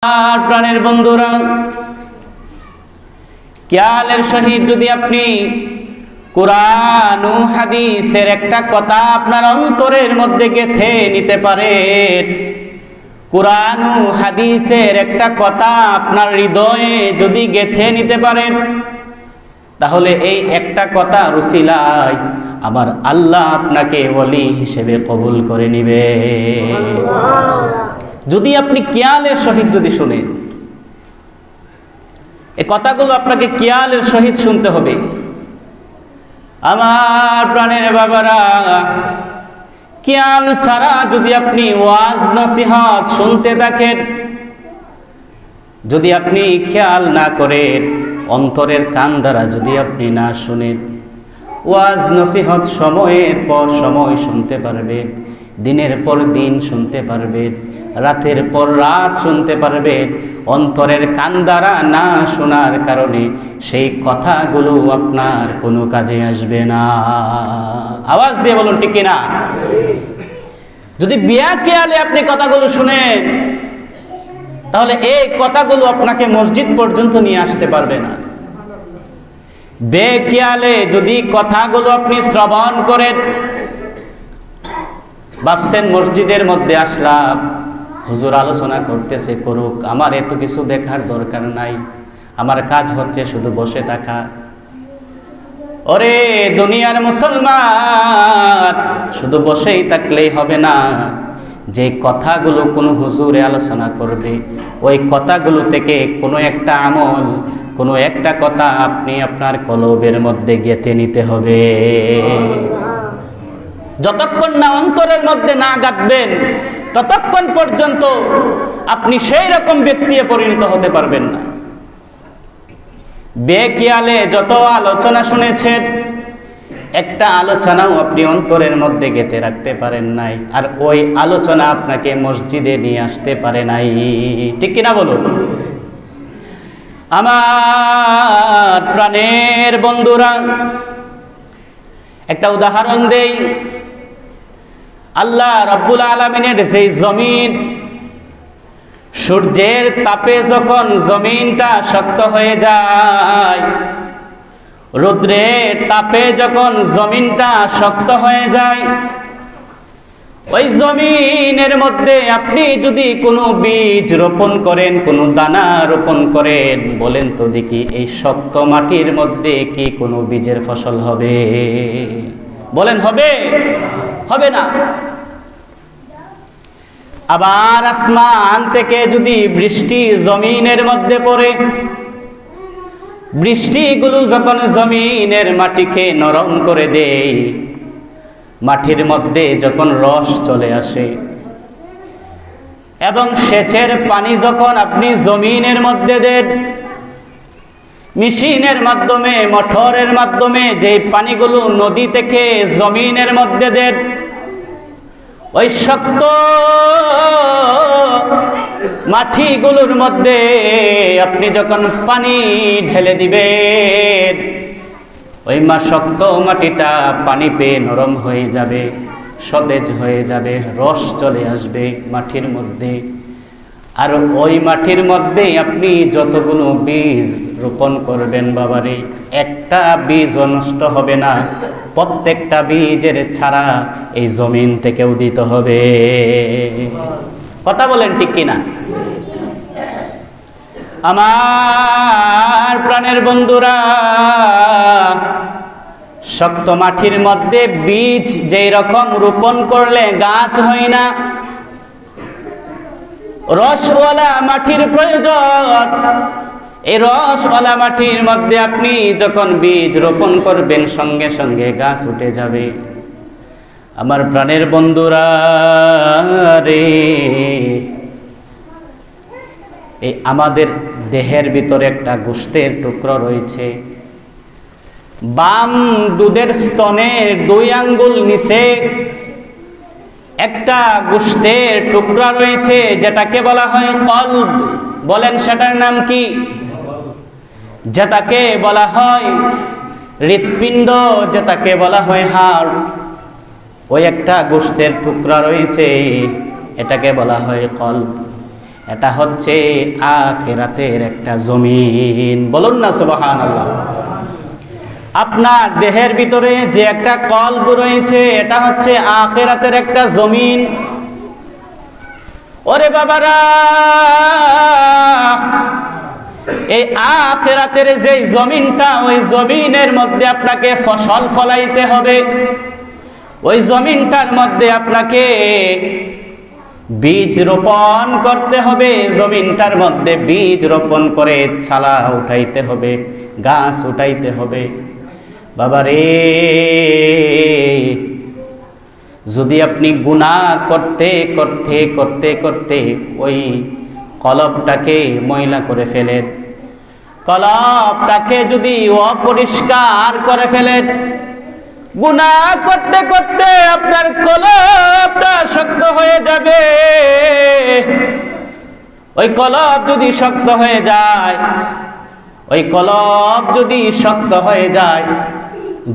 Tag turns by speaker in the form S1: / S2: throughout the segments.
S1: আর প্রাণের বন্ধুরা, খেয়ালের সহিত যদি আপনি কুরআন ও হাদিসের একটা কথা আপনার অন্তরের মধ্যে গেঁথে নিতে পারেন, কুরআন ও হাদিসের একটা কথা আপনার হৃদয়ে যদি গেঁথে নিতে পারেন, তাহলে এই একটা কথা রুসিলায় আমার আল্লাহ আপনাকে ওলি হিসেবে কবুল করে নিবে। যদি আপনি খেয়ালের সহিত যদি শুনেন, এই কথাগুলো আপনাকে খেয়ালের সহিত শুনতে হবে। আমার প্রাণের বাবারা, খেয়াল ছাড়া যদি আপনি ওয়াজ নসিহত শুনতে থাকেন, যদি আপনি খেয়াল না করেন, অন্তরের কান দ্বারা যদি আপনি না শুনেন, ওয়াজ নসিহত সময়ের পর সময় শুনতে পারবেন, দিনের পর দিন শুনতে পারবেন, রাতের পর রাত শুনতে পারবেন, অন্তরের কান দ্বারা না শোনার কারণে সেই কথাগুলো আপনার কোনো কাজে আসবে না। আওয়াজ দিয়ে বলুন ঠিক কিনা? যদি বিয়া খেয়ালে আপনি কথাগুলো শুনেন, তাহলে এই কথাগুলো আপনাকে মসজিদ পর্যন্ত নিয়ে আসতে পারবে না। বেখেয়ালে যদি কথাগুলো আপনি শ্রবণ করেন, ভাবছেন মসজিদের মধ্যে আসলাম, হুজুর আলোচনা করতেছে, করুক, আমার এত কিছু দেখার দরকার নাই, আমার কাজ হচ্ছে শুধু বসে থাকা। ওরে দুনিয়ার মুসলমান, শুধু বসেই থাকলেই হবে না। যে কথাগুলো কোনো হুজুরে আলোচনা করবে, ওই কথাগুলো থেকে কোনো একটা আমল, কোনো একটা কথা আপনি আপনার কলবের মধ্যে গেঁথে নিতে হবে। যতক্ষণ না অন্তরের মধ্যে না গাঁথবেন, ততক্ষণ পর্যন্ত আপনি সেই রকম ব্যক্তি পরিণত হতে পারবেন না। বেখেয়ালে যত আলোচনা শুনেছেন, একটা আলোচনাও আপনি অন্তরের মধ্যে গেঁথে রাখতে পারেন নাই, আর ওই আলোচনা আপনাকে মসজিদে নিয়ে আসতে পারে নাই। ঠিক কিনা বলুন? আমার প্রাণের বন্ধুরা, একটা উদাহরণ দেই। আল্লাহ রাব্বুল আলামিনের সেই জমিন, সূর্যের তাপে যখন জমিনটা শক্ত হয়ে যায়, রৌদ্রের তাপে যখন জমিনটা শক্ত হয়ে যায়, ওই জমিনের মধ্যে আপনি যদি কোনো বীজ রোপণ করেন, কোনো দানা রোপণ করেন, বলেন তো দেখি এই শক্ত মাটির মধ্যে কি কোনো বীজের ফসল হবে? বলেন হবে? হবে না। আবার আসমান থেকে যদি বৃষ্টি জমিনের মধ্যে পড়ে, বৃষ্টিগুলো যখন জমিনের মাটিকে নরম করে দেয়, মাটির মধ্যে যখন রস চলে আসে, এবং সেচের পানি যখন আপনি জমিনের মধ্যে দেন, মেশিনের মাধ্যমে, মোটরের মাধ্যমে যে পানিগুলো নদী থেকে জমিনের মধ্যে দেন, ওই শক্ত মাটিগুলোর মধ্যে আপনি যখন পানি ঢেলে দিবেন, ওই শক্ত মাটিটা পানি পেয়ে নরম হয়ে যাবে, সতেজ হয়ে যাবে, রস চলে আসবে মাটির মধ্যে। আর ওই মাটির মধ্যে আপনি যতগুলো বীজ রোপণ করবেন বাবারে, একটা বীজও নষ্ট হবে না। প্রত্যেকটা বীজের ছাড়া এই জমিন থেকে উদিত হবে। কথা বলেন ঠিক কিনা? আমার প্রাণের বন্ধুরা, শক্ত মাটির মধ্যে বীজ যেই রকম রোপণ করলে গাছ হয় না, রসওয়ালা মাটির প্রয়োজন। এই রসওয়ালা মাটির মধ্যে আপনি যখন বীজ রোপণ করবেন, সঙ্গে সঙ্গে গাছ উঠে যাবে। আমার প্রাণের বন্ধুরা রে, এই আমাদের দেহের ভিতরে একটা গোশতের টুকরো রয়েছে, বাম দুধের স্তনের 2 আঙ্গুল নিচে একটা গোশতের টুকরা রয়েছে, যেটাকে বলা হয় কলব। বলেন সেটার নাম কি? যেটাকে বলা হয় হৃৎপিণ্ড, যেটাকে বলা হয় হার্ট। ওই একটা গোশতের টুকরা রয়েছে, এটাকে বলা হয় কলব। এটা হচ্ছে আখিরাতের একটা জমিন। বলুন না সুবহানাল্লাহ। আপনার দেহের ভিতরে যে একটা কলব রয়েছে, এটা হচ্ছে আখিরাতের একটা জমিন। ওরে বাবারা, এই আখিরাতের যে জমিনটা, ওই জমিনের মধ্যে আপনাকে ফসল ফলাইতে হবে। ওই জমিনটার মধ্যে আপনাকে বীজ রোপণ করতে হবে। জমিনটার মধ্যে বীজ রোপণ করে ছালা উঠাইতে হবে, গাছ উঠাইতে হবে। বাবারে, যদি আপনি গুনাহ করতে করতে করতে করতে ওই কলবটাকে ময়লা করে ফেলেন, কলবটাকে যদি অপরিষ্কার করে ফেলেন, গুনাহ করতে করতে আপনার কলবটা শক্ত হয়ে যাবে। ওই কলব যদি শক্ত হয়ে যায়, ওই কলব যদি শক্ত হয়ে যায়,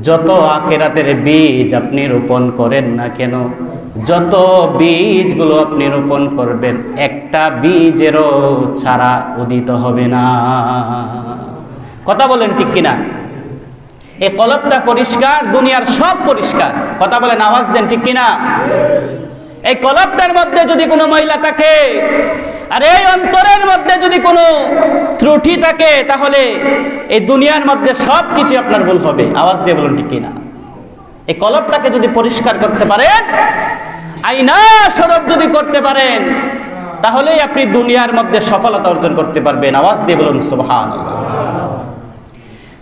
S1: যত আখিরাতের বীজ আপনি রোপণ করেন না কেন, যত বীজগুলো আপনি রোপণ করবেন, একটা বীজেরও ছাড়া উদিত হবে না। কথা বলেন ঠিক কিনা? এই কলবটা পরিষ্কার, দুনিয়ার সব পরিষ্কার। কথা বলেন, আওয়াজ দেন ঠিক কিনা? এই কলবটার মধ্যে যদি কোনো ময়লা থাকে, আর এই অন্তরের মধ্যে যদি কোনো ত্রুটি থাকে, তাহলে এই দুনিয়ার মধ্যে সব কিছু আপনার ভুল হবে। আওয়াজ দিয়ে বলুন ঠিক কিনা? এই কলবটাকে যদি পরিষ্কার করতে পারেন, আয়না স্বরূপ যদি করতে পারেন, তাহলেই আপনি দুনিয়ার মধ্যে সফলতা অর্জন করতে পারবেন। আওয়াজ দিয়ে বলুন সুবহানাল্লাহ।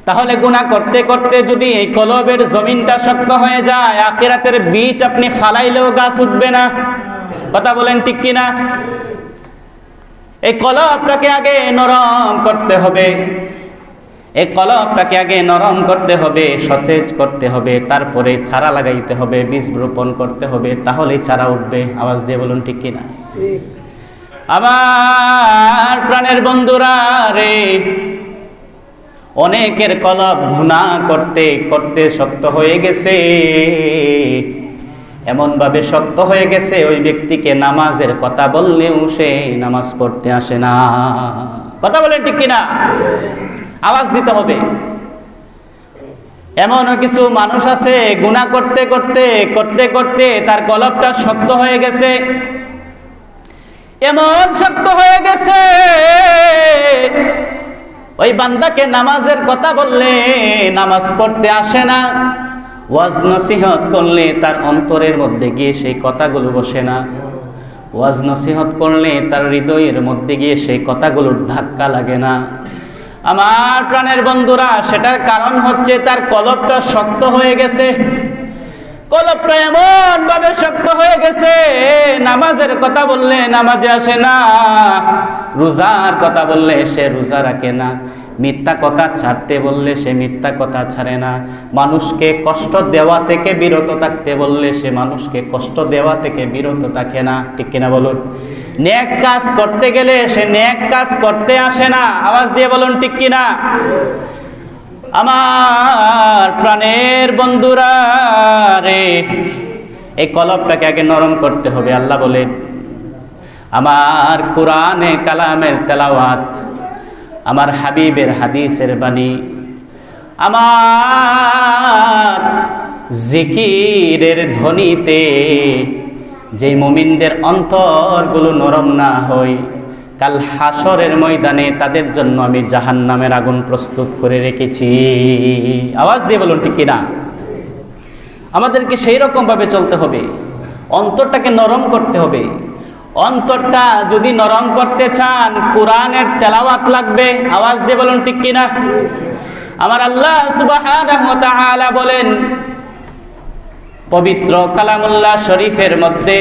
S1: তাহলে গুনাহ করতে করতে যদি এই কলবের জমিনটা শক্ত হয়ে যায়, আখিরাতের বীজ আপনি ফালাইলেও গাছ উঠবে না। কথা বলেন ঠিক কিনা? এই কলবটাকে আগে নরম করতে হবে, এই কলবটাকে আগে নরম করতে হবে, সতেজ করতে হবে, তারপরে চারা লাগাইতে হবে, বীজ রোপণ করতে হবে, তাহলেই চারা উঠবে। আওয়াজ দিয়ে বলুন ঠিক কিনা? আমার প্রাণের বন্ধুরা রে, অনেকের কলব গুনাহ করতে করতে শক্ত হয়ে গেছে, এমন ভাবে শক্ত হয়ে গেছে ওই ব্যক্তিকে নামাজের কথা বললেও সে নামাজ পড়তে আসে না। কথা বলেন ঠিক কিনা? আওয়াজ দিতে হবে। এমনও কিছু মানুষ আছে, গুনাহ করতে করতে করতে করতে তার কলবটা শক্ত হয়ে গেছে, এমন শক্ত হয়ে গেছে ওই বান্দাকে নামাজের কথা বললে নামাজ পড়তে আসে না। ওয়াজ নসিহত করলে তার অন্তরের মধ্যে গিয়ে সেই কথাগুলো বসে না। ওয়াজ নসিহত করলে তার হৃদয়ের মধ্যে গিয়ে সেই কথাগুলোর ধাক্কা লাগে না। আমার প্রাণের বন্ধুরা, সেটার কারণ হচ্ছে তার কলবটা শক্ত হয়ে গেছে। কলবটা এমন ভাবে শক্ত হয়ে গেছে, নামাজের কথা বললে নামাজে আসে না, রোজার কথা বললে সে রোজা রাখে না, মিথ্যা কথা ছাড়তে বললে সে মিথ্যা কথা ছাড়ে না, মানুষকে কষ্ট দেওয়া থেকে বিরত থাকতে বললে সে মানুষকে কষ্ট দেওয়া থেকে বিরত থাকে না। ঠিক কিনা বলুন? নেক কাজ করতে গেলে সে নেক কাজ করতে আসে না। আওয়াজ দিয়ে বলুন ঠিক কিনা? আমার প্রাণের বন্ধুরা রে, এই কলবটাকে আগে নরম করতে হবে। আল্লাহ বলেন, আমার কোরআনে কালামের তেলাওয়াত, আমার হাবিবের হাদিসের বাণী, আমার জিকিরের ধ্বনিতে যেই মুমিনদের অন্তরগুলো নরম না হয়, কাল হাসরের ময়দানে তাদের জন্য আমি জাহান্নামের আগুন প্রস্তুত করে রেখেছি। আওয়াজ দিয়ে বলুন ঠিক কিনা? আমাদেরকে সেই রকম ভাবে চলতে হবে, অন্তরটাকে নরম করতে হবে। অন্তরটা যদি নরম করতে চান, কোরআনের তেলাওয়াত লাগবে। আওয়াজ দিয়ে বলুন ঠিক কিনা? আমার আল্লাহ সুবহানাহু ওয়া তাআলা বলেন পবিত্র কালামুল্লাহ শরীফের মধ্যে,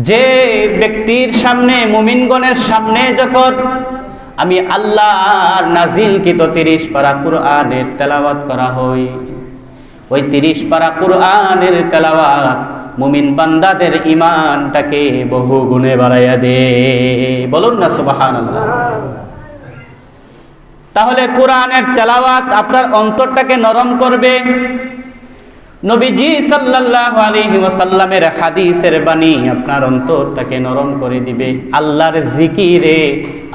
S1: যে ব্যক্তির সামনে, মুমিনগণের সামনে যখন আমি আল্লাহর নাজিলকৃত 30 পারা কোরআনের তেলাওয়াত করা হয়, ওই 30 পারা কোরআনের তেলাওয়াত মুমিন বান্দাদের ঈমানটাকে বহু গুণে বাড়াইয়া দে। বলুন না সুবহানাল্লাহ। তাহলে কোরআনের তেলাওয়াত আপনার অন্তরটাকে নরম করবে। নবীজি সাল্লাল্লাহু আলাইহি ওয়াসাল্লামের হাদিসের বাণী আপনার অন্তরটাকে নরম করে দিবে। আল্লাহর জিকিরে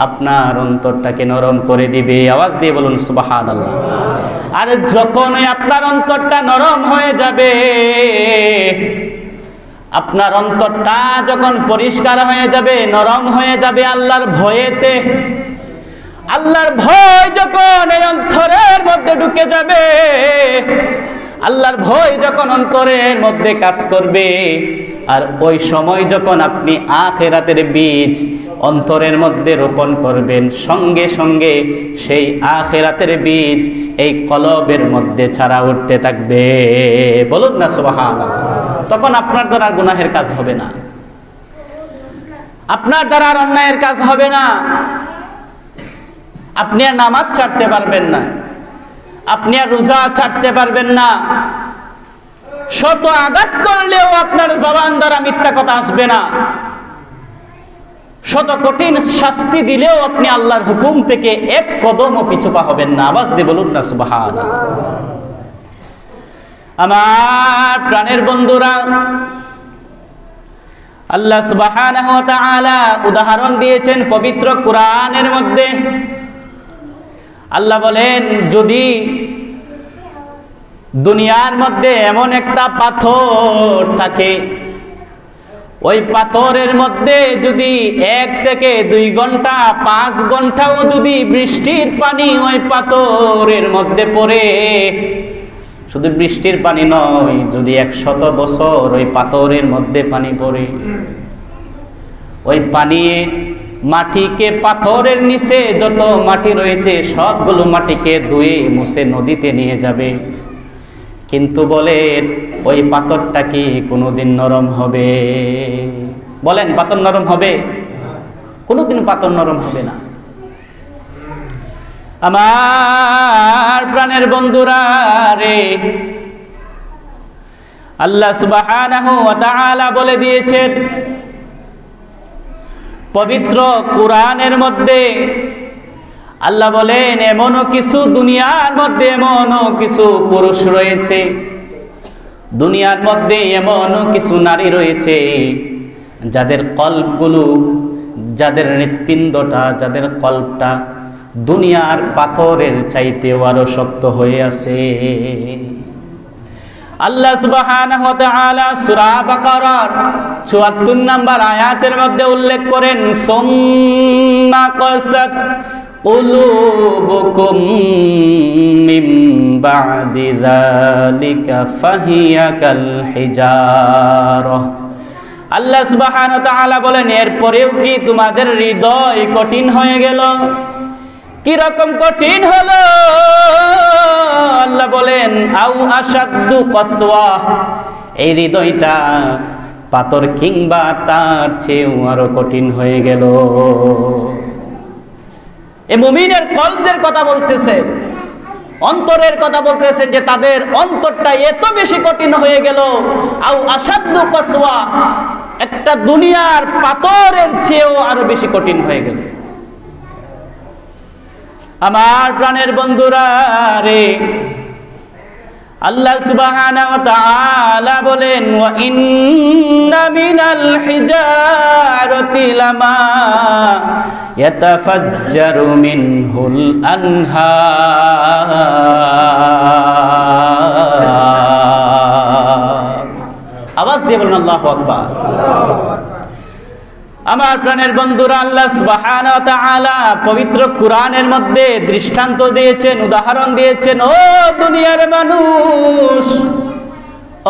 S1: আপনার অন্তরটাকে নরম করে দিবে। আওয়াজ দিয়ে বলুন সুবহানাল্লাহ। আর যখন আপনার অন্তরটা নরম হয়ে যাবে, আপনার অন্তরটা যখন পরিষ্কার হয়ে যাবে, নরম হয়ে যাবে আল্লাহর ভয়েতে, আল্লাহর ভয় যখন এই অন্তরের মধ্যে ঢুকে যাবে, আল্লাহর ভয় যখন অন্তরের মধ্যে কাজ করবে, আর ওই সময় যখন আপনি আখিরাতের বীজ অন্তরের মধ্যে রোপণ করবেন, সঙ্গে সঙ্গে সেই আখিরাতের বীজ এই কলবের মধ্যে ছাড়া উঠতে থাকবে। বলুন না সুবহানাল্লাহ। তখন আপনার দ্বারা গুনাহের কাজ হবে না, আপনার দ্বারা আর অন্যায়ের কাজ হবে না। আপনি আর নামাজ ছাড়তে পারবেন না, আপনি আর রোজা ছাড়তে পারবেন না। শত আঘাত করলেও আপনার জবান দ্বারা মিথ্যা কথা আসবে না। শত কঠিন শাস্তি দিলেও আপনি আল্লাহর হুকুম থেকে এক কদমও পিছু পা হবেন না। আওয়াজ দিয়ে বলুন না সুবহানাল্লাহ। আমার প্রাণের বন্ধুরা, আল্লাহ সুবহানাহু ওয়া তাআলা উদাহরণ দিয়েছেন পবিত্র কোরআনের মধ্যে। আল্লাহ বলেন, যদি দুনিয়ার মধ্যে এমন একটা পাথর থাকে, ওই পাথরের মধ্যে যদি 1 থেকে 2 ঘন্টা 5 ঘন্টাও যদি বৃষ্টির পানি ওই পাথরের মধ্যে পড়ে, শুধু বৃষ্টির পানি নয়, যদি 100 বছর ওই পাথরের মধ্যে পানি পড়ে, ওই পানি মাটিকে, পাথরের নিচে যত মাটি রয়েছে সবগুলো মাটিকে ধুয়ে মুছে নদীতে নিয়ে যাবে। কিন্তু বলেন, ওই পাথরটা কি কোনোদিন নরম হবে? বলেন, পাথর নরম হবে? কোনোদিন পাথর নরম হবে না। আমার প্রাণের বন্ধুরা রে, আল্লাহ সুবহানাহু ওয়া তাআলা বলে দিয়েছেন পবিত্র কোরআনের মধ্যে, আল্লাহ বলেন, এমনও কিছু দুনিয়ার মধ্যে এমনও কিছু পুরুষ রয়েছে, দুনিয়ার মধ্যে এমনও কিছু নারী রয়েছে যাদের কল্পগুলো, যাদের হৃৎপিণ্ডটা, যাদের কল্পটা দুনিয়ার পাথরের চাইতেও আরো শক্ত হয়ে আছে। আল্লাহ সুবহানাহু ওয়া তাআলা সূরা বাকারার ৭৪ নম্বর আয়াতের মধ্যে উল্লেখ করেন, সুম্মা কাসাত কুলুবুকুম মিন বা'দি যালিকা ফাহিয়া কাল হিজারাহ। আল্লাহ সুবহানাহু ওয়া তাআলা বলেন, এরপরেও কি তোমাদের হৃদয় কঠিন হয়ে গেল? কি রকম কঠিন হলো? আল্লাহ বলেন, আও আশাদ্দু কসওয়া, এই হৃদয়টা পাথর কিংবা তার চেয়েও আরো কঠিন হয়ে গেল। এই মুমিনের কলবের কথা বলতেছে, অন্তরের কথা বলতেছেন যে তাদের অন্তরটা এত বেশি কঠিন হয়ে গেল। আও আশাদ্দু কসওয়া, একটা দুনিয়ার পাথরের চেয়েও আরো বেশি কঠিন হয়ে গেল। আমার প্রাণের বন্ধুরা রে, আল্লাহ সুবহানাহু ওয়া তাআলা বলেন, ওয়া ইন্না মিনাল হিজারতি লামা ইয়াতাফাজ্জারু মিনহুল আনহার। আওয়াজ দিয়ে বলুন আল্লাহু আকবার। আমার প্রাণের বন্ধুরা, আল্লাহ সুবহানাহু ওয়া তাআলা পবিত্র কোরআনের মধ্যে দৃষ্টান্ত দিয়েছেন, উদাহরণ দিয়েছেন। ও দুনিয়ার মানুষ,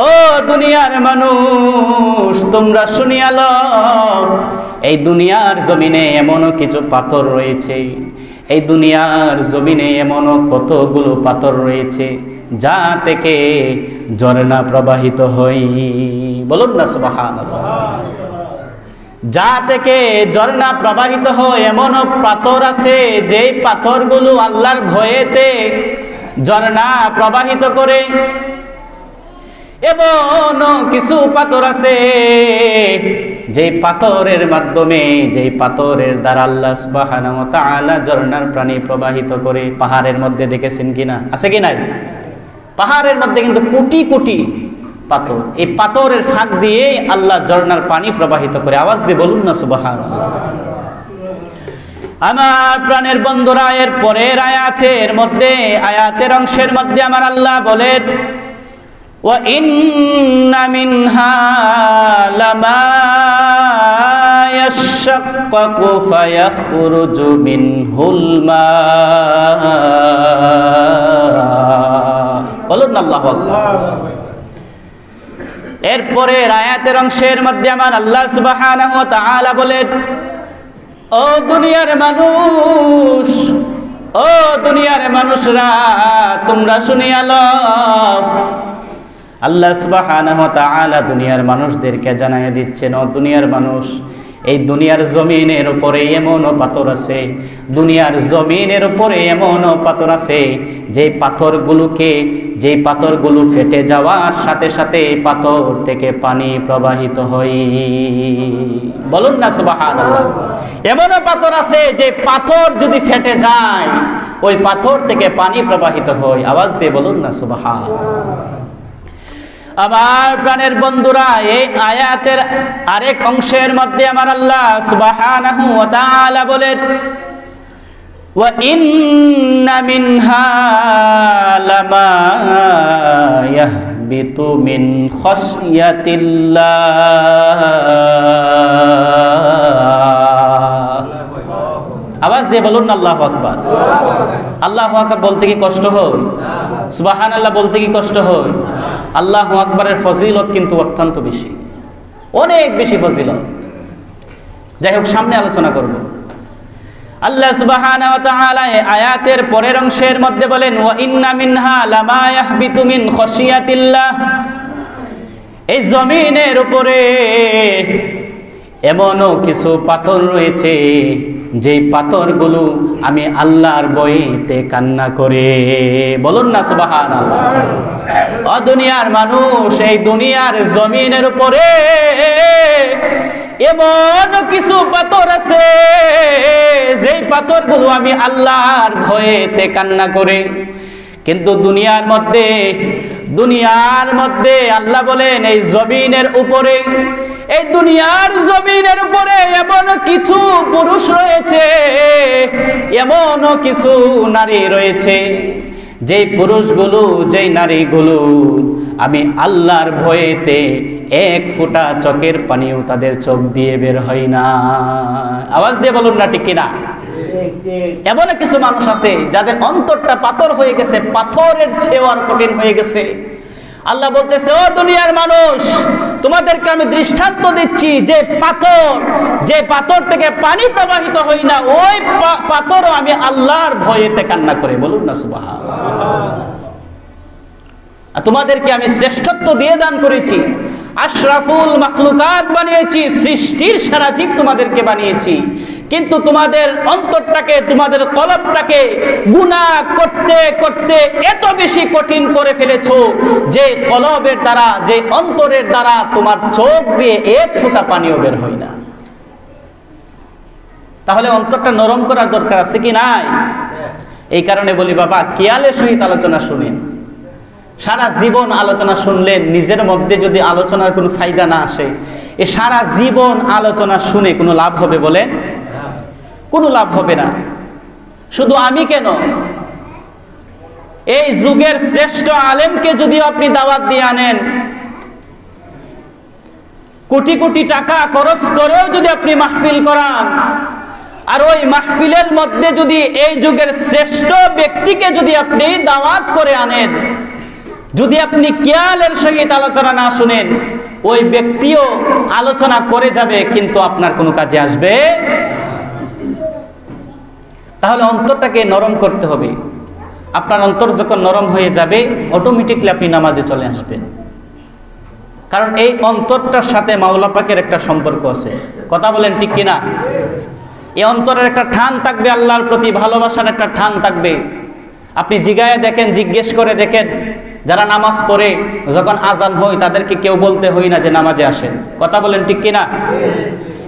S1: ও দুনিয়ার মানুষ, তোমরা শুনিয়া লও, এই দুনিয়ার জমিনে এমনও কিছু পাথর রয়েছে, এই দুনিয়ার জমিনে এমনও কতগুলো পাথর রয়েছে যা থেকে ঝর্ণা প্রবাহিত হয়। বলুন না সুবহানাল্লাহ। যা থেকে ঝর্ণা প্রবাহিত হয় এমনও পাথর আছে, যেই পাথরগুলো আল্লাহর ভয়েতে ঝর্ণা প্রবাহিত করে। এমনও কিছু পাথর আছে যেই পাথরের মাধ্যমে, যেই পাথরের দ্বারা আল্লাহ সুবহানাহু ওয়া তাআলা ঝর্ণার পানি প্রবাহিত করে। পাহাড়ের মধ্যে দেখেছেন কিনা? আছে কি নাই? পাহাড়ের মধ্যে কিন্তু কোটি কোটি পাথর, এই পাথরের ফাঁক দিয়ে আল্লাহ ঝর্ণার পানি প্রবাহিত করে। আওয়াজ দিয়ে বলুন না সুবহানাল্লাহ। আমার প্রাণের বন্ধুরা, এর পরের আয়াতের মধ্যে, আয়াতের অংশের মধ্যে আমার আল্লাহ বলেন, ওয়া ইন্না মিনহা লামা ইয়াশাক্কাকু ফায়াখরুজু মিনহুল মা। বলুন না আল্লাহু আকবার। এরপরে আয়াতের অংশের মধ্যে আমার আল্লাহ সুবহানাহু ওয়া তাআলা বলেন, ও দুনিয়ার মানুষ, ও দুনিয়ার মানুষরা, তোমরা শুনিয়া লও। আল্লাহ সুবহানাহু ওয়া তাআলা দুনিয়ার মানুষদেরকে জানাইয়া দিচ্ছেন, ও দুনিয়ার মানুষ, এই দুনিয়ার জমিনের উপরে এমনও পাথর আছে, দুনিয়ার জমিনের উপরে এমনও পাথর আছে যেই পাথরগুলো ফেটে যাওয়ার সাথে সাথে এই পাথর থেকে পানি প্রবাহিত হয়। বলুন না সুবহানাল্লাহ। এমনও পাথর আছে যে পাথর যদি ফেটে যায় ওই পাথর থেকে পানি প্রবাহিত হয়। আওয়াজ দিয়ে বলুন না সুবহানাল্লাহ। আমার প্রাণের বন্ধুরা, এই আয়াতের আরেক অংশের মধ্যে আমার আল্লাহ সুবহানাহু ওয়া তাআলা বলেন, ওয়া ইন্না মিনহা লামা ইয়াহবিতু মিন খাশিয়াতিল্লাহ। আওয়াজ দিয়ে বলুন আল্লাহু আকবার। আল্লাহু আকবার বলতে কি কষ্ট হয়? সুবহানাল্লাহ বলতে কি কষ্ট হয়? আল্লাহু আকবারের ফজিলত কিন্তু অত্যন্ত বেশি, অনেক বেশি ফজিলত। যাই হোক, সামনে আলোচনা করব। আল্লাহ সুবহানাহু ওয়া তাআলা আয়াতের পরের অংশের মধ্যে বলেন, ওয়া ইন্না মিনহা লামা ইয়াহবিতু মিন খাশিয়াতিল্লাহ। এই জমিনের উপরে এমনও কিছু পাথর রয়েছে যেই পাথরগুলো আমি আল্লাহর ভয়েতে কান্না করে। বলুন না সুবহানাল্লাহ। ও দুনিয়ার মানুষ, এই দুনিয়ার জমিনের উপরে এমন কিছু পাথর আছে যেই পাথরগুলো আমি আল্লাহর ভয়েতে কান্না করে। কিন্তু দুনিয়ার মধ্যে আল্লাহ বলেন, এই জমিনের উপরে, এই দুনিয়ার জমিনের উপরে এমন কিছু পুরুষ রয়েছে, এমন কিছু নারী রয়েছে, যেই পুরুষগুলো, যেই নারীগুলো আমি আল্লাহর ভয়েতে এক ফোঁটা চোখের পানিও তাদের চোখ দিয়ে বের হয় না। আওয়াজ দিয়ে বলুন না ঠিক কিনা। এমন কিছু মানুষ আছে যাদের অন্তরটা পাথর হয়ে গেছে, পাথরের চেয়েও আর কঠিন হয়ে গেছে। আল্লাহ বলতেছে, ও দুনিয়ার মানুষ, তোমাদেরকে আমি দৃষ্টান্ত দিচ্ছি, যে পাথর থেকে পানি প্রবাহিত হয় না, ওই পাথরও আমি আল্লাহর ভয়েতে কান্না করে। বলুন না সুবহানাল্লাহ। তোমাদেরকে আমি শ্রেষ্ঠত্ব দিয়ে দান করেছি, আশরাফুল মাখলুকাত বানিয়েছি, সৃষ্টির সেরা জীব তোমাদেরকে বানিয়েছি, কিন্তু তোমাদের অন্তরটাকে, তোমাদের কলবটাকে গুনাহ করতে করতে এত বেশি কঠিন করে ফেলেছো যে কলবের দ্বারা, যে অন্তরের দ্বারা তোমার চোখ দিয়ে এক ফোঁটা পানিও বের হয় না। তাহলে অন্তরটা নরম করার দরকার আছে কি নাই? এই কারণে বলি বাবা, খেয়ালের সহিত আলোচনা শুনেন। সারা জীবন আলোচনা শুনলেন, নিজের মধ্যে যদি আলোচনার কোনো ফায়দা না আসে, এ সারা জীবন আলোচনা শুনে কোনো লাভ হবে বলেন? কোনো লাভ হবে না। শুধু আমি কেন, এই যুগের শ্রেষ্ঠ আলেমকে যদি আপনি দাওয়াত দিয়ে আনেন, কোটি কোটি টাকা খরচ করেও যদি আপনি মাহফিল করান, আর ওই মাহফিলের মধ্যে যদি এই যুগের শ্রেষ্ঠ ব্যক্তিকে যদি আপনি দাওয়াত করে আনেন, যদি আপনি খেয়ালের সহিত আলোচনা না শুনেন, ওই ব্যক্তিও আলোচনা করে যাবে কিন্তু আপনার কোনো কাজে আসবে। তাহলে অন্তরটাকে নরম করতে হবে। আপনার অন্তর যখন নরম হয়ে যাবে, অটোমেটিকলি আপনি নামাজে চলে আসবেন। কারণ এই অন্তরটার সাথে মাওলা পাকের একটা সম্পর্ক আছে। কথা বলেন ঠিক কিনা? এই অন্তরের একটা টান থাকবে, আল্লাহর প্রতি ভালোবাসার একটা টান থাকবে। আপনি জিগায় দেখেন, জিজ্ঞেস করে দেখেন, যারা নামাজ পড়ে যখন আজান হয় তাদেরকে কেউ বলতে হয় না যে নামাজে আসেন। কথা বলেন ঠিক কিনা?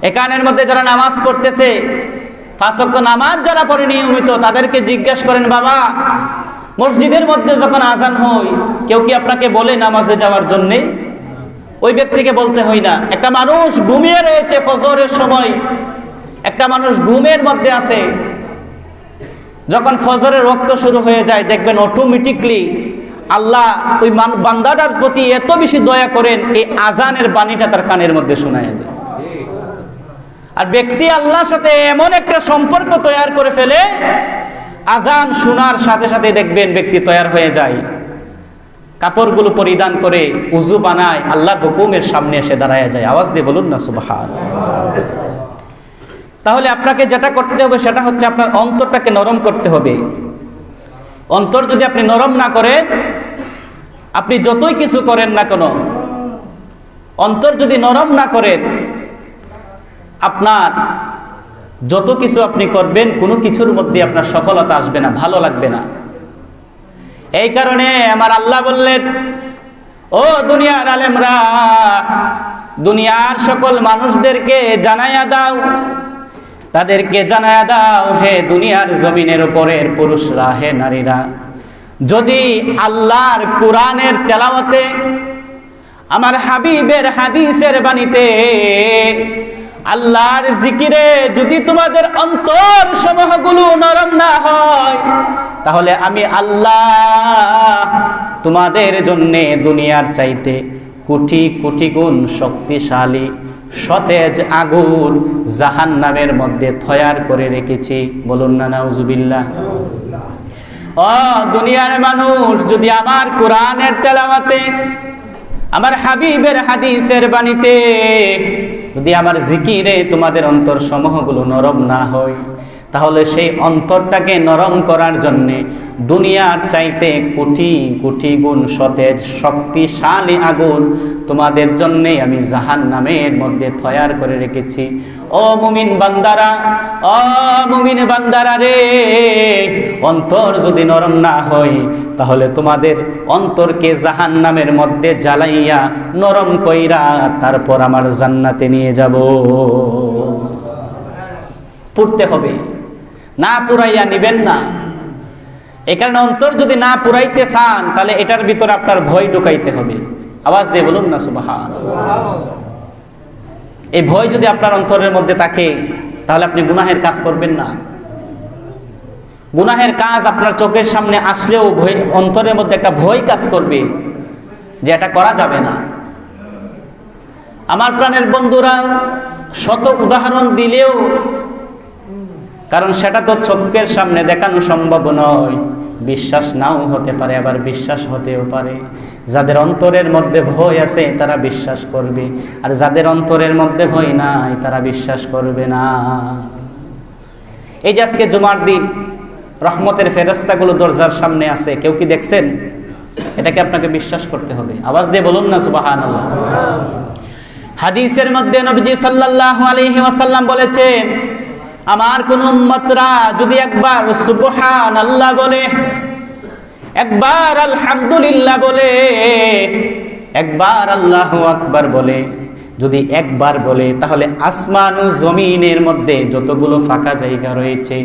S1: এখানের মধ্যে যারা নামাজ পড়তেছে, 5 ওয়াক্ত নামাজ যারা পড়ে নিয়মিত, তাদেরকে জিজ্ঞেস করেন, বাবা মসজিদের মধ্যে যখন আজান হয়, কেউ কি আপনাকে বলে নামাজে যাওয়ার জন্যে? ওই ব্যক্তিকে বলতে হয় না। একটা মানুষ ঘুমিয়ে রয়েছে ফজরের সময়, একটা মানুষ ঘুমের মধ্যে আছে, যখন ফজরের রক্ত শুরু হয়ে যায় দেখবেন অটোমেটিকলি আল্লাহ ওই বান্দাটার প্রতি এত বেশি দয়া করেন, এই আজানের বাণীটা তার কানের মধ্যে শোনায় দেয়। আর ব্যক্তি আল্লাহর সাথে এমন একটা সম্পর্ক তৈরি করে ফেলে, আজান শোনার সাথে সাথে দেখবেন ব্যক্তি তৈরি হয়ে যায়, কাপড়গুলো পরিধান করে উযু বানায়, আল্লাহর হুকুমের সামনে এসে দাঁড়ায় যায়। আওয়াজ দিয়ে বলুন না সুবহানাল্লাহ। তাহলে আপনাকে যেটা করতে হবে সেটা হচ্ছে আপনার অন্তরটাকে নরম করতে হবে। অন্তর যদি আপনি নরম না করেন, আপনি যতই কিছু করেন না কেন, অন্তর যদি নরম না করেন, আপনার যত কিছু আপনি করবেন কোনো কিছুর মধ্যে আপনার সফলতা আসবে না, ভালো লাগবে না। এই কারণে আমার আল্লাহ বললেন, ও দুনিয়ার আলেমরা, দুনিয়ার সকল মানুষদেরকে জানায়া দাও, তাদেরকে জানায়া দাও, হে দুনিয়ার জমিনের উপরের পুরুষরা, হে নারীরা, যদি আল্লাহর কোরআনের তেলাওয়াতে, আমার হাবিবের হাদিসের বাণীতে, আল্লাহর জিকিরে যদি তোমাদের অন্তর সমূহগুলো নরম না হয়, তাহলে আমি আল্লাহ তোমাদের জন্যে দুনিয়ার চাইতে কোটি কোটি গুণ শক্তিশালী সতেজ আগুন জাহান্নামের মধ্যে তৈরি করে রেখেছি। বলুন না নাউজুবিল্লাহ। ও দুনিয়ার মানুষ, যদি আমার কোরআনের তেলাওয়াতে, আমার হাবিবের হাদিসের বাণীতে, যদি আমার জিকিরে তোমাদের অন্তর সমূহগুলো নরম না হয়, তাহলে সেই অন্তরটাকে নরম করার জন্যে দুনিয়ার চাইতে কোটি কোটি গুণ সতেজ শক্তিশালী আগুন তোমাদের জন্যে আমি জাহান্নামের মধ্যে তৈরি করে রেখেছি। ও মুমিন বান্দারা, ও মুমিন বান্দারা রে, অন্তর যদি নরম না হয়, তাহলে তোমাদের অন্তরকে জাহান্নামের মধ্যে জ্বালাইয়া নরম কইরা তারপর আমার জান্নাতে নিয়ে যাব। পড়তে হবে, না পুরাইয়া নিবেন না। এই কারণে অন্তর যদি না পুরাইতে চান, তাহলে এটার ভিতরে আপনার ভয় ঢুকাইতে হবে। আওয়াজ দিয়ে বলুন না সুবহানাল্লাহ। এই ভয় যদি আপনার অন্তরের মধ্যে থাকে, তাহলে আপনি গুনাহের কাজ করবেন না। গুনাহের কাজ আপনার চোখের সামনে আসলেও ভয়, অন্তরের মধ্যে একটা ভয় কাজ করবে যে এটা করা যাবে না। আমার প্রাণের বন্ধুরা, শত উদাহরণ দিলেও, কারণ সেটা তো চোখের সামনে দেখানো সম্ভব নয়, বিশ্বাস নাও হতে পারে, আবার বিশ্বাস হতেও পারে। যাদের অন্তরের মধ্যে ভয় আছে তারা বিশ্বাস করবে, আর যাদের অন্তরের মধ্যে ভয় নাই তারা বিশ্বাস করবে না। এই যে আজকে জুমার দিন, রহমতের ফেরেশতাগুলো দরজার সামনে আছে, কেউ কি দেখছেন? এটাকে আপনাকে বিশ্বাস করতে হবে। আওয়াজ দিয়ে বলুন না সুবহানাল্লাহ। হাদিসের মধ্যে নবীজি সাল্লাল্লাহু আলাইহি ওয়াসাল্লাম বলেছেন, আমার কোন উম্মতরা যদি একবার সুবহানাল্লাহ বলে, একবার আলহামদুলিল্লাহ বলে, একবার আল্লাহু আকবার বলে, যদি একবার বলে, তাহলে আসমান ও জমিনের মধ্যে যতগুলো ফাঁকা জায়গা রয়েছে,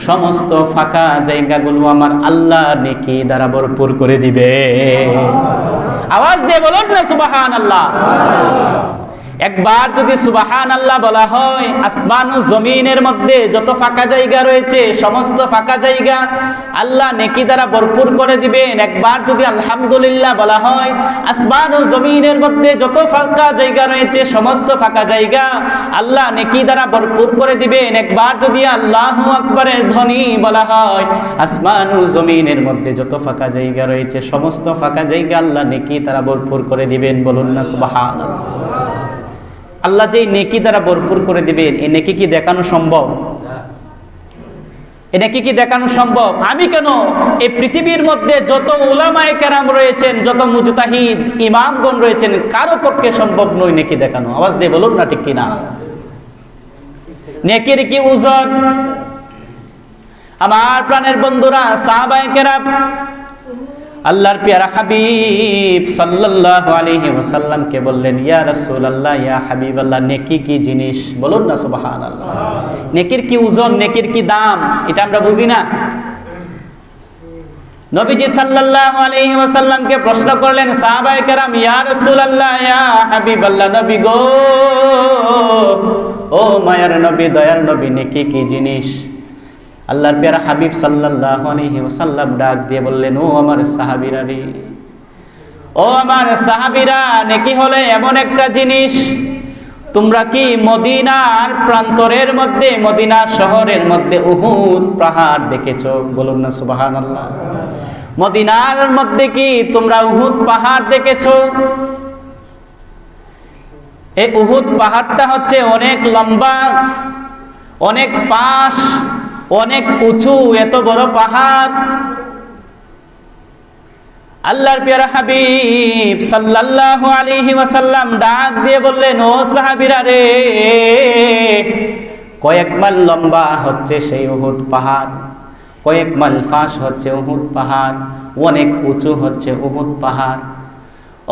S1: সমস্ত ফাঁকা জায়গাগুলো আমার আল্লাহ নেকি দ্বারা ভরপুর করে দিবে। আওয়াজ দিয়ে বলুন না সুবহানাল্লাহ। একবার যদি সুবহানাল্লাহ বলা হয়, আসমান ও জমিনের মধ্যে যত ফাঁকা জায়গা রয়েছে সমস্ত ফাঁকা জায়গা আল্লাহ নেকি দ্বারা ভরপুর করে দিবেন। একবার যদি আলহামদুলিল্লাহ বলা হয়, আসমান ও জমিনের মধ্যে যত ফাঁকা জায়গা রয়েছে সমস্ত ফাঁকা জায়গা আল্লাহ নেকি দ্বারা ভরপুর করে দিবেন। একবার যদি আল্লাহু আকবারের ধ্বনি বলা হয়, আসমান ও জমিনের মধ্যে যত ফাঁকা জায়গা রয়েছে সমস্ত ফাঁকা জায়গা আল্লাহ নেকি দ্বারা ভরপুর করে দিবেন। বলুন না সুবহানাল্লাহ। আল্লাহ যে নেকি দ্বারা ভরপুর করে দিবেন, এই নেকি কি দেখানো সম্ভব? এই নেকি কি দেখানো সম্ভব? আমি কেন, এই পৃথিবীর মধ্যে যত উলামায়ে কেরাম রয়েছেন, যত মুজতাহিদ ইমামগণ রয়েছেন, কারো পক্ষে সম্ভব নয় নেকি দেখানো। আওয়াজ দিয়ে বলুন না ঠিক কিনা। নেকির কি ওজন? আমার প্রাণের বন্ধুরা, সাহাবায়ে কেরাম আল্লাহর পেয়ারা হাবিব সাল্লাল্লাহু আলাইহি ওয়াসাল্লাম কে বললেন, ইয়া রাসূলুল্লাহ, ইয়া হাবিবাল্লাহ, নেকি কি জিনিস? বলুন না সুবহানাল্লাহ। নেকির কি ওজন, নেকির কি দাম, এটা আমরা বুঝি না। নবীজি সাল্লাল্লাহু আলাইহি ওয়াসাল্লামকে প্রশ্ন করলেন, সাহাবায়ে কেরাম, ইয়া রাসূলুল্লাহ, ইয়া হাবিবাল্লাহ, নবী গো, ও মায়ার নবী, দয়ার নবী, নেকি কি জিনিস? আল্লাহর প্যারা হাবিব সাল্লাল্লাহু আলাইহি ওয়াসাল্লাম ডাক দিয়ে বললেন, ও আমার সাহাবীরা রে, ও আমার সাহাবীরা, নেকি হলে এমন একটা জিনিস, তোমরা কি মদিনার প্রান্তরের মধ্যে, মদিনা শহরের মধ্যে উহুদ পাহাড় দেখেছো? বলুন না সুবহানাল্লাহ। মদিনার মধ্যে কি তোমরা উহুদ পাহাড় দেখেছো? এই উহুদ পাহাড়টা হচ্ছে অনেক লম্বা, অনেক পাশ, অনেক উঁচু, এত বড় পাহাড়। আল্লাহর প্যারা হাবিব সাল্লাল্লাহু আলাইহি ওয়াসাল্লাম ডাক দিয়ে বললেন, ও সাহাবীরা রে, কয়েক মাইল লম্বা হচ্ছে সেই উহুদ পাহাড়, কয়েক মাইল ফাঁস হচ্ছে উহুদ পাহাড়, অনেক উঁচু হচ্ছে উহুদ পাহাড়।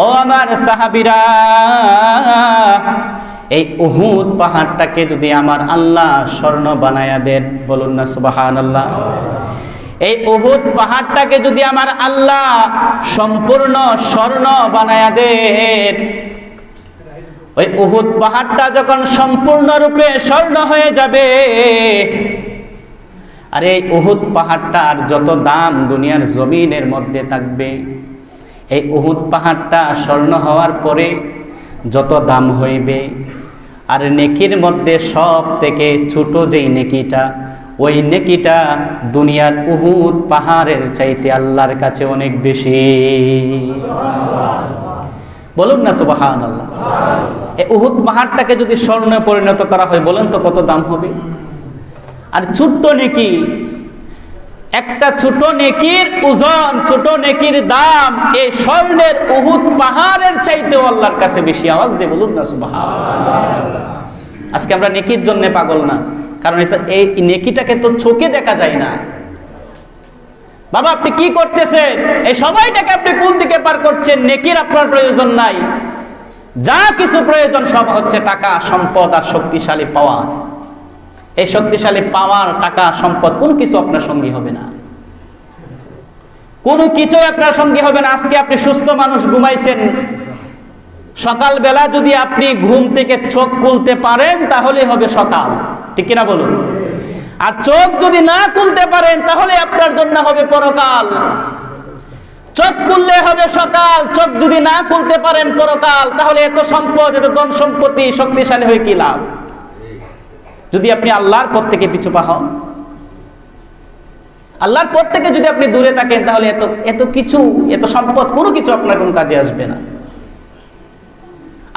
S1: ও আমার সাহাবীরা, এই উহুদ পাহাড়টাকে যদি আমার আল্লাহ স্বর্ণ বানায়া দেন, বলুন না সুবহানাল্লাহ। এই উহুদ পাহাড়টাকে যদি আমার আল্লাহ সম্পূর্ণ স্বর্ণ বানায়া দেন, ওই উহুদ পাহাড়টা যখন সম্পূর্ণরূপে স্বর্ণ হয়ে যাবে, আর এই উহুদ পাহাড়টার যত দাম দুনিয়ার জমিনের মধ্যে থাকবে, এই উহুদ পাহাড়টা স্বর্ণ হওয়ার পরে যত দাম হইবে, আর নেকির মধ্যে সব থেকে ছোট যেই নেকিটা, ওই নেকিটা দুনিয়ার উহুদ পাহাড়ের চাইতে আল্লাহর কাছে অনেক বেশি। বলুন না সুবহানাল্লাহ। এই উহুদ পাহাড়টাকে যদি স্বর্ণে পরিণত করা হয়, বলেন তো কত দাম হবে? আর ছোট্ট নেকি, একটা ছোট নেকির ওজন, ছোট নেকির দাম এই স্বর্ণের উহুদ পাহাড়ের চাইতেও আল্লাহর কাছে বেশি। আওয়াজ দিয়ে বলুন না সুবহানাল্লাহ। আজকে আমরা নেকির জন্য পাগল না, কারণ এটা, এই নেকিটাকে তো চোখে দেখা যায় না। বাবা, আপনি কি করতেছেন? এই সময়টাকে আপনি কোন দিকে পার করছেন? নেকির আপনার প্রয়োজন নাই, যা কিছু প্রয়োজন সব হচ্ছে টাকা, সম্পদ আর শক্তিশালী পাওয়ার। এই শক্তিশালী পাওয়ার, টাকা, সম্পদ কোনো কিছু আপনার সঙ্গী হবে না, কোনো কিছু আপনার সঙ্গী হবে না। আজকে আপনি সুস্থ মানুষ, ঘুমাইছেন, সকালবেলা যদি আপনি ঘুম থেকে চোখ খুলতে পারেন তাহলে হবে সকাল, ঠিক কিনা বলুন? আর চোখ যদি না খুলতে পারেন তাহলে আপনার জন্য হবে পরকাল। চোখ খুললে হবে সকাল, চোখ যদি না খুলতে পারেন পরকাল, তাহলে এত সম্পদ, এত ধন সম্পত্তি, শক্তিশালী হয়ে কি লাভ? যদি আপনি আল্লাহর পথ থেকে পিছু পা হন, আল্লাহর পথ থেকে যদি আপনি দূরে থাকেন, তাহলে এত কিছু, এত সম্পদ, কোনো কিছু আপনার কোন কাজে আসবে না।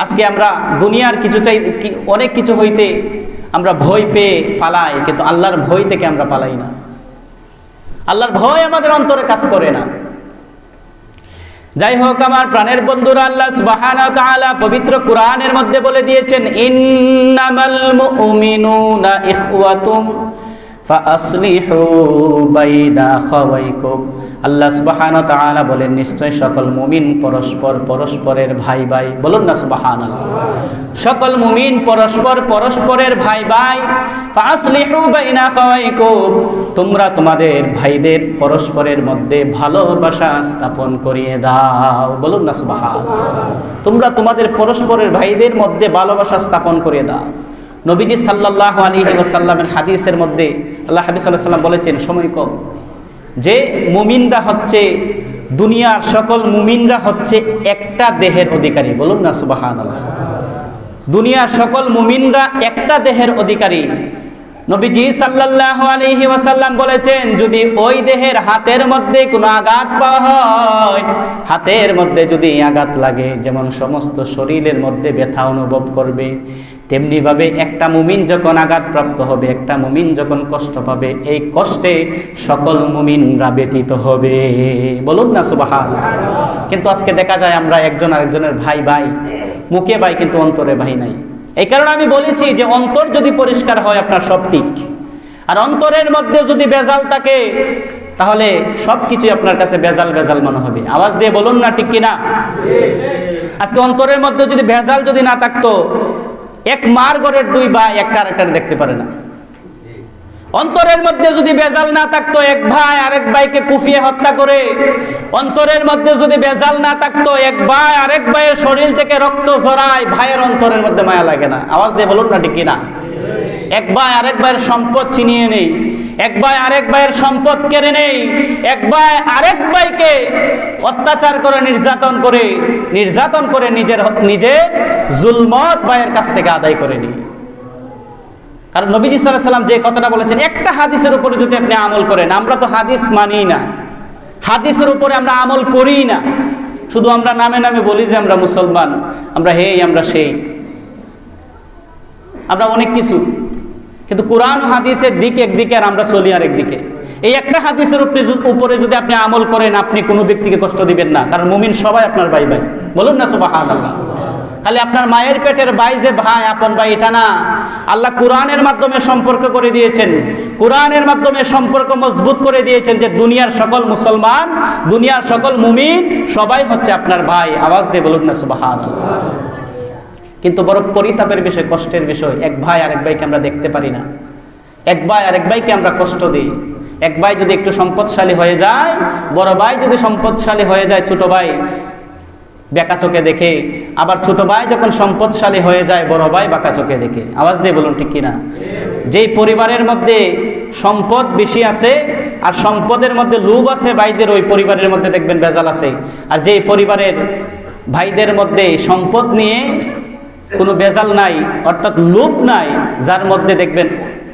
S1: আজকে আমরা দুনিয়ার কিছু চাই, অনেক কিছু হইতে আমরা ভয় পেয়ে পালাই, কিন্তু আল্লাহর ভয় থেকে আমরা পালাই না। আল্লাহর ভয় আমাদের অন্তরে কাজ করে না। যাই হোক আমার প্রাণের বন্ধুরা, আল্লাহ সুবহানাহু ওয়া তাআলা পবিত্র কোরআনের মধ্যে বলে দিয়েছেন, ইন্নামাল মুমিনুনা ইখওয়াতুম ফাআসলিহু বাইনা আখাওয়াইকুম। আল্লাহ সুবহানাহু ওয়া তাআলা বলেন, নিশ্চয় সকল মুমিন পরস্পরের ভাই ভাই। বলুন না সুবহানাল্লাহ। সকল মুমিন পরস্পরের ভাই ভাই। ফাআসলিহু বাইনা আখাওয়াইকুম, তোমরা তোমাদের ভাইদের পরস্পরের মধ্যে ভালোবাসা স্থাপন করিয়ে দাও। বলুন না সুবহানাল্লাহ। তোমরা তোমাদের পরস্পরের ভাইদের মধ্যে ভালোবাসা স্থাপন করিয়ে দাও। নবীজি সাল্লাল্লাহু আলাইহি ওয়াসাল্লামের হাদিসের মধ্যে আল্লাহ হাবিব সাল্লাল্লাহু আলাইহি ওয়াসাল্লাম বলেছেন, সময় কম, যে মুমিনরা হচ্ছে, দুনিয়ার সকল মুমিনরা হচ্ছে একটা দেহের অধিকারী। বলুন না সুবহানাল্লাহ। দুনিয়ার সকল মুমিনরা একটা দেহের অধিকারী। নবীজি সাল্লাল্লাহু আলাইহি ওয়াসাল্লাম বলেছেন, যদি ওই দেহের হাতের মধ্যে কোনো আঘাত পাওয়া হয়, হাতের মধ্যে যদি আঘাত লাগে, যেমন সমস্ত শরীরের মধ্যে ব্যথা অনুভব করবে, তেমনি ভাবে একটা মুমিন যখন আঘাতপ্রাপ্ত হবে, একটা মুমিন যখন কষ্ট পাবে, এই কষ্টে সকল মুমিনরা ব্যতীত হবে। বলুন না সুবহানাল্লাহ। কিন্তু আজকে দেখা যায় আমরা একজন আরেকজনের ভাই ভাই, মুখে ভাই কিন্তু অন্তরে ভাই নাই। এই কারণে আমি বলেছি যে অন্তর যদি পরিষ্কার হয় আপনার সব ঠিক, আর অন্তরের মধ্যে যদি বেজাল থাকে তাহলে সবকিছুই আপনার কাছে বেজাল বেজাল মনে হবে। আওয়াজ দিয়ে বলুন না ঠিক কিনা? আজকে অন্তরের মধ্যে যদি ভেজাল যদি না থাকতো, এক মার ঘরের দুই ভাই একটা আরেকটারে দেখতে পারে না। অন্তরের মধ্যে যদি বেজাল না থাকতো, এক ভাই আরেক ভাইকে কুপিয়ে হত্যা করে, অন্তরের মধ্যে যদি বেজাল না থাকতো, এক ভাই আরেক ভাইয়ের শরীর থেকে রক্ত ঝরায়, ভাইয়ের অন্তরের মধ্যে মায়া লাগে না? আওয়াজ দিয়ে বলুন না ঠিক কিনা? এক ভাই আরেক ভাইয়ের সম্পদ ছিনিয়ে নেই, এক ভাই আরেক ভাইয়ের সম্পদ কেড়ে নেই, এক ভাই আরেক ভাইকে অত্যাচার করে নির্যাতন করে নিজের জুলমত ভাইয়ের কাছ থেকে আদায় করে নি। কারণ নবীজি সাল্লাল্লাহু আলাইহি ওয়াসাল্লাম যে কথাটা বলেছেন, একটা হাদিসের উপরে যদি আপনি আমল করেন, আমরা তো হাদিস মানি না, হাদিসের উপরে আমরা আমল করি না, শুধু আমরা নামে নামে বলি যে আমরা মুসলমান, আমরা আমরা সেই, আমরা অনেক কিছু, কিন্তু কোরআন ও হাদিসের দিক একদিকে আর আমরা চলি আর একদিকে। এই একটা হাদিসের উপরে যদি আপনি আমল করেন, আপনি কোনো ব্যক্তিকে কষ্ট দিবেন না, কারণ মুমিন সবাই আপনার ভাই ভাই, বলুন না সুবহানাল্লাহ। খালি আপনার মায়ের পেটের ভাই যে ভাই, আপন ভাই, এটা না। আল্লাহ কোরআনের মাধ্যমে সম্পর্ক করে দিয়েছেন, কোরআনের মাধ্যমে সম্পর্ক মজবুত করে দিয়েছেন যে দুনিয়ার সকল মুসলমান, দুনিয়ার সকল মুমিন সবাই হচ্ছে আপনার ভাই। আওয়াজ দিয়ে বলুন না সুবহানাল্লাহ। কিন্তু বড় পরিতাপের বিষয়, কষ্টের বিষয়, এক ভাই আরেক ভাইকে আমরা দেখতে পারি না, এক ভাই আরেক ভাইকে আমরা কষ্ট দিই। এক ভাই যদি একটু সম্পদশালী হয়ে যায়, বড় ভাই যদি সম্পদশালী হয়ে যায়, ছোট ভাই বেকা চোখে দেখে, আবার ছোট ভাই যখন সম্পদশালী হয়ে যায়, বড় ভাই বাঁকা চোখে দেখে। আওয়াজ দিয়ে বলুন ঠিক কিনা? যেই পরিবারের মধ্যে সম্পদ বেশি আছে আর সম্পদের মধ্যে লোভ আছে ভাইদের, ওই পরিবারের মধ্যে দেখবেন ভেজাল আছে। আর যেই পরিবারের ভাইদের মধ্যে সম্পদ নিয়ে কোনো ভেজাল নাই, অর্থাৎ লোভ নাই, যার মধ্যে দেখবেন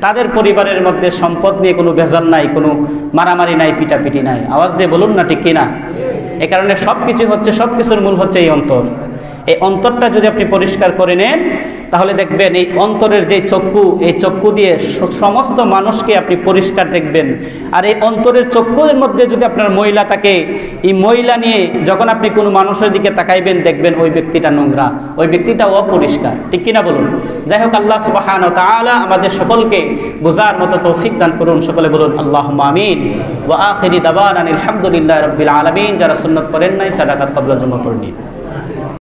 S1: তাদের পরিবারের মধ্যে সম্পদ নিয়ে কোনো ভেজাল নাই, কোনো মারামারি নাই, পিটাপিটি নাই। আওয়াজ দিয়ে বলুন না ঠিক কিনা? এই কারণে সবকিছুর মূল হচ্ছে এই অন্তর। এই অন্তরটা যদি আপনি পরিষ্কার করে নেন, তাহলে দেখবেন এই অন্তরের যে চক্ষু, এই চক্ষু দিয়ে সমস্ত মানুষকে আপনি পরিষ্কার দেখবেন। আর এই অন্তরের চক্ষুর মধ্যে যদি আপনার ময়লা থাকে, এই ময়লা নিয়ে যখন আপনি কোনো মানুষের দিকে তাকাইবেন, দেখবেন ওই ব্যক্তিটা নোংরা, ওই ব্যক্তিটা অপরিষ্কার। ঠিক কিনা বলুন? যাই হোক, আল্লাহ সুবহানাহু ওয়া তাআলা আমাদের সকলকে বোঝার মতো তৌফিক দান করুন। সকলে বলুন আল্লাহুম্মা আমিন। ওয়া আখিরি দাওয়ানা আলহামদুলিল্লাহি রাব্বিল আলামিন। যারা সুন্নাত পড়েন নাই, সাদাকাত ক্বাবলা জমা পড়েন।